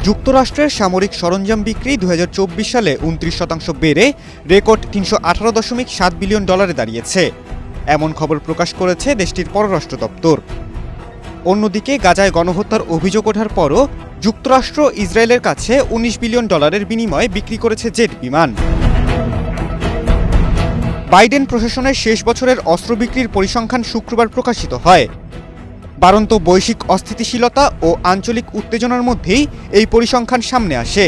যুক্তরাষ্ট্রের সামরিক সরঞ্জাম বিক্রি 2024 সালে 29% বেড়ে রেকর্ড $318.7 বিলিয়ন দাঁড়িয়েছে। এমন খবর প্রকাশ করেছে দেশটির পররাষ্ট্র দপ্তর। অন্যদিকে গাজায় গণহত্যার অভিযোগ ওঠার পরও যুক্তরাষ্ট্র ইসরায়েলের কাছে $19 বিলিয়ন বিনিময়ে বিক্রি করেছে জেট বিমান। বাইডেন প্রশাসনের শেষ বছরের অস্ত্র বিক্রির পরিসংখ্যান শুক্রবার প্রকাশিত হয়। বাড়ন্ত বৈশ্বিক অস্থিতিশীলতা ও আঞ্চলিক উত্তেজনার মধ্যেই এই পরিসংখ্যান সামনে আসে।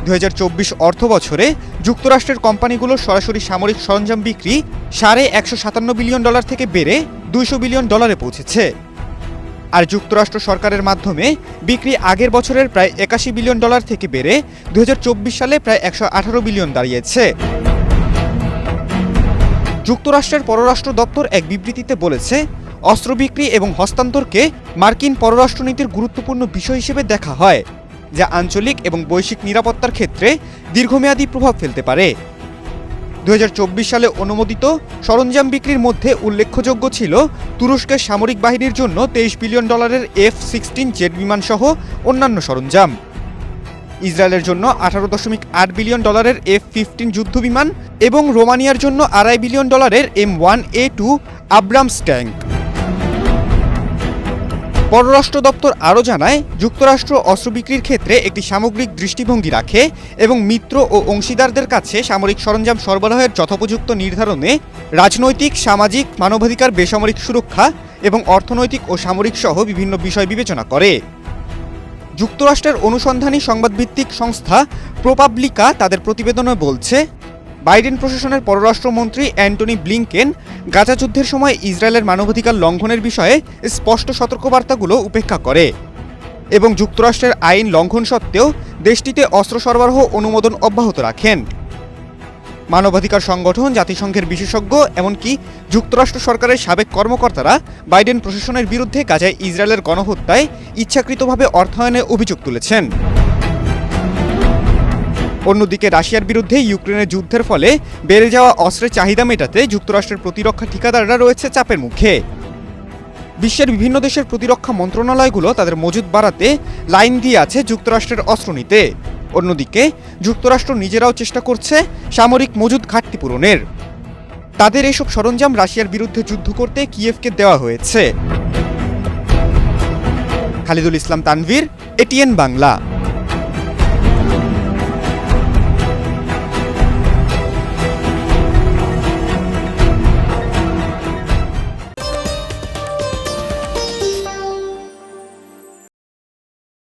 2024 অর্থবছরে যুক্তরাষ্ট্রের কোম্পানিগুলোর সরাসরি সামরিক সরঞ্জাম বিক্রি $157 বিলিয়ন থেকে বেড়ে $200 বিলিয়ন পৌঁছেছে। আর যুক্তরাষ্ট্র সরকারের মাধ্যমে বিক্রি আগের বছরের প্রায় $81 বিলিয়ন থেকে বেড়ে 2024 সালে প্রায় $118 বিলিয়ন দাঁড়িয়েছে। যুক্তরাষ্ট্রের পররাষ্ট্র দপ্তর এক বিবৃতিতে বলেছে, অস্ত্র বিক্রি এবং হস্তান্তরকে মার্কিন পররাষ্ট্রনীতির গুরুত্বপূর্ণ বিষয় হিসেবে দেখা হয়, যা আঞ্চলিক এবং বৈশ্বিক নিরাপত্তার ক্ষেত্রে দীর্ঘমেয়াদী প্রভাব ফেলতে পারে। 2024 সালে অনুমোদিত সরঞ্জাম বিক্রির মধ্যে উল্লেখযোগ্য ছিল তুরস্কের সামরিক বাহিনীর জন্য $23 বিলিয়ন F-16 জেট বিমান সহ অন্যান্য সরঞ্জাম, ইসরায়েলের জন্য $18.8 বিলিয়ন F-15 যুদ্ধবিমান এবং রোমানিয়ার জন্য $2.5 বিলিয়ন M1A2 আব্রামস ট্যাঙ্ক। পররাষ্ট্র দপ্তর আরও জানায়, যুক্তরাষ্ট্র অস্ত্র বিক্রির ক্ষেত্রে একটি সামগ্রিক দৃষ্টিভঙ্গি রাখে এবং মিত্র ও অংশীদারদের কাছে সামরিক সরঞ্জাম সরবরাহের যথোপযুক্ত নির্ধারণে রাজনৈতিক, সামাজিক, মানবাধিকার, বেসামরিক সুরক্ষা এবং অর্থনৈতিক ও সামরিক সহ বিভিন্ন বিষয় বিবেচনা করে। যুক্তরাষ্ট্রের অনুসন্ধানী সংবাদভিত্তিক সংস্থা প্রপাবলিকা তাদের প্রতিবেদনে বলছে, বাইডেন প্রশাসনের পররাষ্ট্রমন্ত্রী অ্যান্টনি ব্লিংকেন গাজা যুদ্ধের সময় ইসরায়েলের মানবাধিকার লঙ্ঘনের বিষয়ে স্পষ্ট সতর্কবার্তাগুলো উপেক্ষা করে এবং যুক্তরাষ্ট্রের আইন লঙ্ঘন সত্ত্বেও দেশটিতে অস্ত্র সরবরাহ অনুমোদন অব্যাহত রাখেন। মানবাধিকার সংগঠন, জাতিসংঘের বিশেষজ্ঞ, এমনকি যুক্তরাষ্ট্র সরকারের সাবেক কর্মকর্তারা বাইডেন প্রশাসনের বিরুদ্ধে গাজায় ইসরায়েলের গণহত্যায় ইচ্ছাকৃতভাবে অর্থায়নে অভিযোগ তুলেছেন। অন্যদিকে রাশিয়ার বিরুদ্ধে ইউক্রেনের যুদ্ধের ফলে বেড়ে যাওয়া অস্ত্রের চাহিদা মেটাতে যুক্তরাষ্ট্রের প্রতিরক্ষা ঠিকাদাররা রয়েছে চাপের মুখে। বিশ্বের বিভিন্ন দেশের প্রতিরক্ষা মন্ত্রণালয়গুলো তাদের মজুদ বাড়াতে লাইন দিয়ে আছে যুক্তরাষ্ট্রের অস্ত্র নিতে। অন্যদিকে যুক্তরাষ্ট্র নিজেরাও চেষ্টা করছে সামরিক মজুদ ঘাটতি পূরণের। তাদের এসব সরঞ্জাম রাশিয়ার বিরুদ্ধে যুদ্ধ করতে কিয়েভকে দেওয়া হয়েছে। খালিদুল ইসলাম তানভীর, এটিএন বাংলা।